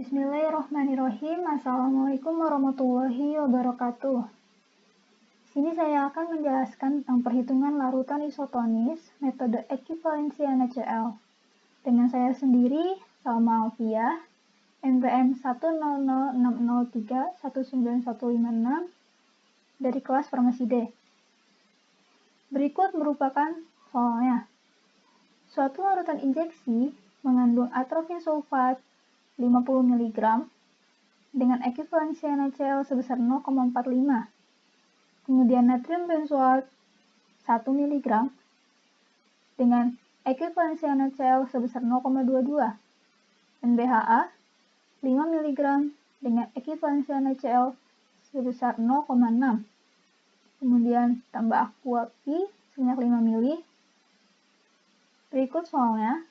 Bismillahirrahmanirrahim. Assalamualaikum warahmatullahi wabarakatuh. Sini saya akan menjelaskan tentang perhitungan larutan isotonis metode ekuivalensi NaCl. Dengan saya sendiri, Salma Alfiah, NPM 10060319156 dari kelas Farmasi D. Berikut merupakan soalnya. Suatu larutan injeksi mengandung atrofin sulfat 50 mg dengan ekuivalensi NaCl sebesar 0,45. Kemudian natrium benzoat 1 mg dengan ekuivalensi NaCl sebesar 0,22. Dan BHA 5 mg dengan ekuivalensi NaCl sebesar 0,6. Kemudian tambah aqua P sebanyak 5 ml. Berikut soalnya.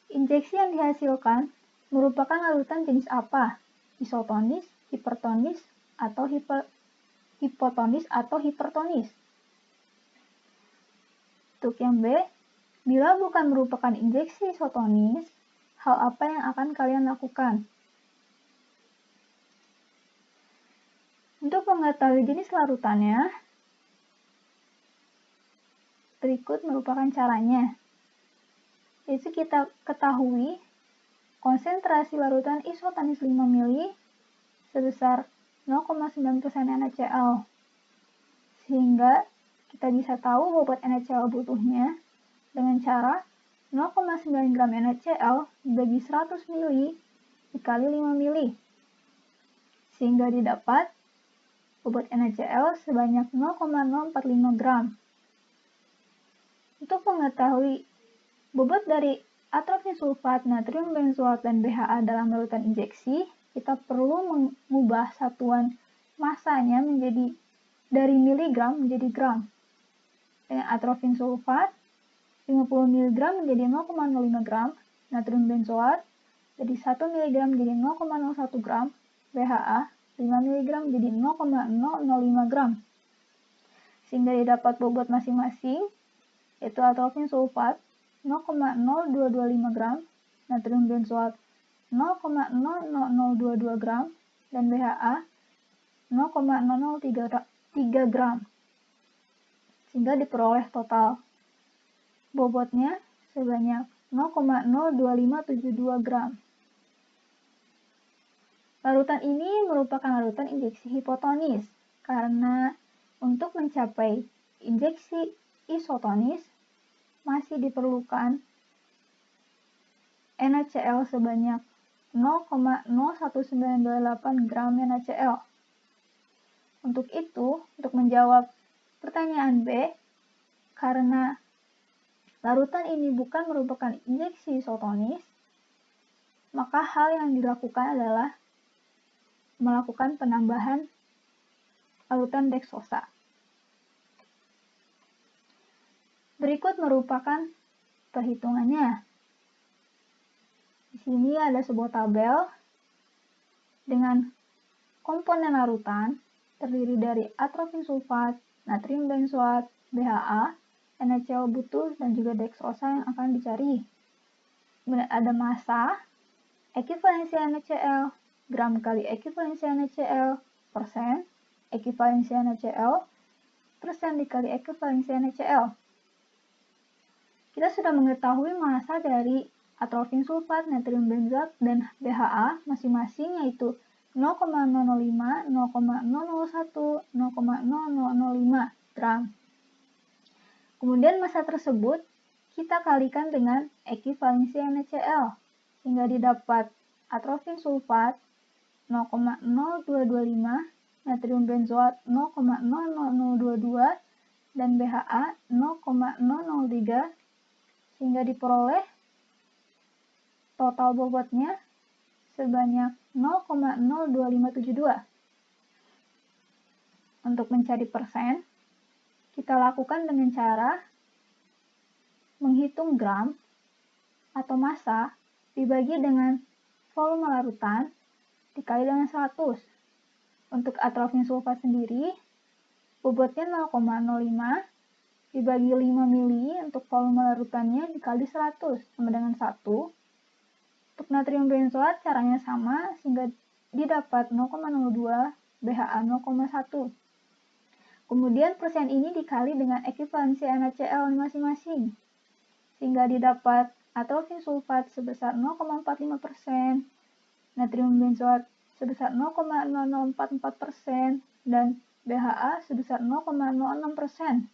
Injeksi yang dihasilkan merupakan larutan jenis apa? Isotonis, hipertonis, atau hipotonis atau hipertonis? Untuk yang B, bila bukan merupakan injeksi isotonis, hal apa yang akan kalian lakukan? Untuk mengetahui jenis larutannya, berikut merupakan caranya. Yaitu kita ketahui konsentrasi larutan isotonis 5 ml sebesar 0,9% NaCl. Sehingga kita bisa tahu bobot NaCl butuhnya dengan cara 0,9 gram NaCl dibagi 100 ml dikali 5 ml. Sehingga didapat bobot NaCl sebanyak 0,045 gram. Untuk mengetahui bobot dari atrofin sulfat, natrium benzoat, dan BHA dalam larutan injeksi, kita perlu mengubah satuan masanya menjadi dari miligram menjadi gram. Dengan atrofin sulfat 50 mg menjadi 0,05 gram, natrium benzoat jadi 1 mg menjadi 0,01 gram, BHA 5 mg menjadi 0,005 gram. Sehingga didapat bobot masing-masing, yaitu atrofin sulfat 0,0225 gram, natrium benzoat 0,00022 gram, dan BHA 0,003 gram. Sehingga diperoleh total bobotnya sebanyak 0,02572 gram. Larutan ini merupakan larutan injeksi hipotonis karena untuk mencapai injeksi isotonis masih diperlukan NaCl sebanyak 0,01928 gram NaCl. Untuk itu, untuk menjawab pertanyaan B, karena larutan ini bukan merupakan injeksi isotonis, maka hal yang dilakukan adalah melakukan penambahan larutan deksosa. Berikut merupakan perhitungannya. Di sini ada sebuah tabel dengan komponen larutan terdiri dari atrofin sulfat, natrium benzoat, BHA, NaCl butuh, dan juga deksosa yang akan dicari. Kemudian ada massa, ekuivalensi NaCl, gram kali ekuivalensi NaCl, persen, ekuivalensi NaCl, persen dikali ekuivalensi NaCl. Kita sudah mengetahui massa dari atrofin sulfat, natrium benzoat, dan BHA masing-masing, yaitu 0,005, 0,001, 0,0005 gram. Kemudian massa tersebut kita kalikan dengan ekuivalensi NaCl, sehingga didapat atrofin sulfat 0,0225, natrium benzoat 0,00022, dan BHA 0,003, sehingga diperoleh total bobotnya sebanyak 0,02572. Untuk mencari persen, kita lakukan dengan cara menghitung gram atau massa dibagi dengan volume larutan dikali dengan 100. Untuk atrofin sulfat sendiri, bobotnya 0,05 dibagi 5 ml untuk volume larutannya dikali 100 sama dengan 1. Untuk natrium benzoat caranya sama sehingga didapat 0,02 BHA 0,1. Kemudian persen ini dikali dengan ekivalensi NaCl masing-masing sehingga didapat atrofin sulfat sebesar 0,45%, natrium benzoat sebesar 0,0044% dan BHA sebesar 0,06%.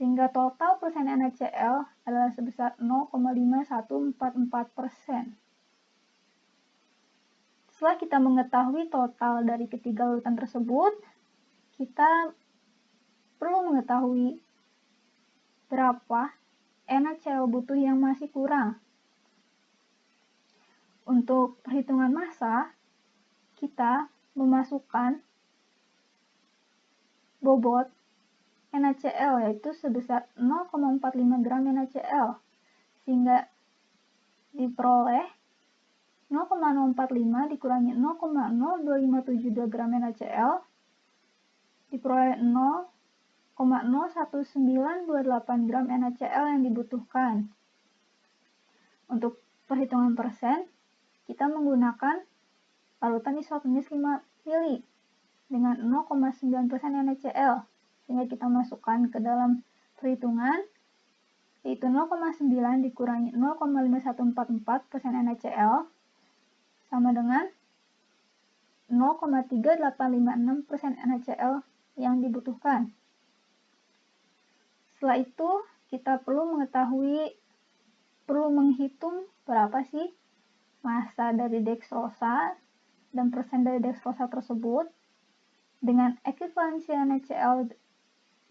Sehingga total persen NaCl adalah sebesar 0,5144%. Setelah kita mengetahui total dari ketiga larutan tersebut, kita perlu mengetahui berapa NaCl butuh yang masih kurang. Untuk perhitungan massa, kita memasukkan bobot NaCl yaitu sebesar 0,45 gram NaCl sehingga diperoleh 0,045 dikurangi 0,02572 gram NaCl diperoleh 0,01928 gram NaCl yang dibutuhkan. Untuk perhitungan persen, kita menggunakan larutan isotonis 5 mili dengan 0,9% NaCl sehingga kita masukkan ke dalam perhitungan yaitu 0,9 dikurangi 0,5144% NaCl sama dengan 0,3856% NaCl yang dibutuhkan. Setelah itu, kita perlu menghitung berapa sih massa dari dekstosa dan persen dari dekstosa tersebut dengan ekivalensi NaCl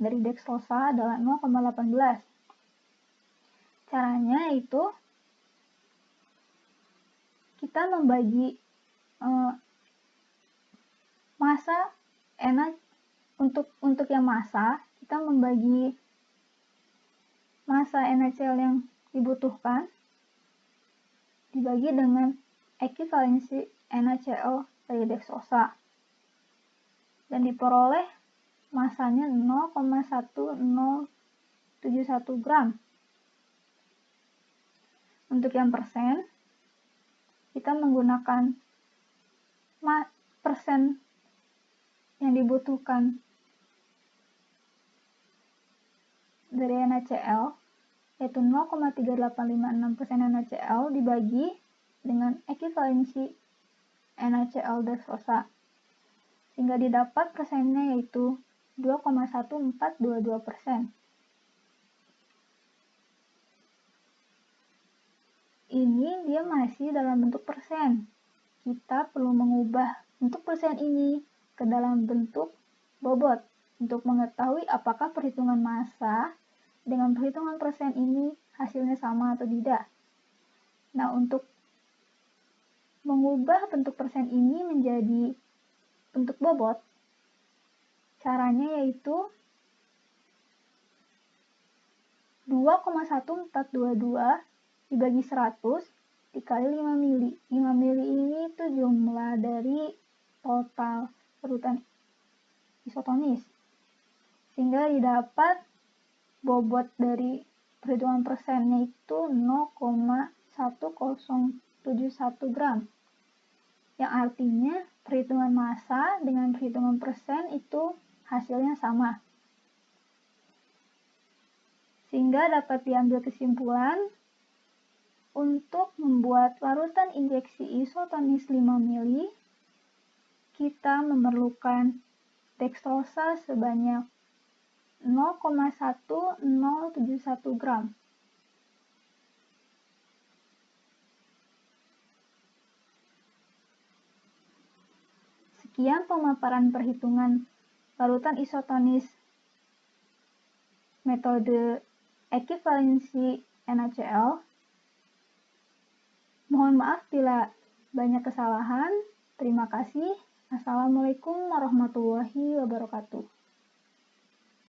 dari dekstosa adalah 0,18. Caranya yaitu kita membagi massa untuk yang massa, kita membagi massa NaCl yang dibutuhkan dibagi dengan ekivalensi NaCl dari dekstosa dan diperoleh massanya 0,1071 gram. Untuk yang persen, kita menggunakan persen yang dibutuhkan dari NaCl yaitu 0,3856% NaCl dibagi dengan ekivalensi NaCl dekstosa sehingga didapat persennya yaitu 2,1422%. Ini dia masih dalam bentuk persen. Kita perlu mengubah bentuk persen ini ke dalam bentuk bobot untuk mengetahui apakah perhitungan massa dengan perhitungan persen ini hasilnya sama atau tidak. Nah, untuk mengubah bentuk persen ini menjadi bentuk bobot, caranya yaitu 2,1422 dibagi 100 dikali 5 mili. 5 mili ini itu jumlah dari total larutan isotonis. Sehingga didapat bobot dari perhitungan persennya itu 0,1071 gram. Yang artinya perhitungan massa dengan perhitungan persen itu hasilnya sama. Sehingga dapat diambil kesimpulan untuk membuat larutan injeksi isotonis 5 mili, kita memerlukan dekstosa sebanyak 0,1071 gram. Sekian pemaparan perhitungan larutan isotonis metode ekivalensi NaCl. Mohon maaf bila banyak kesalahan. Terima kasih. Assalamualaikum warahmatullahi wabarakatuh.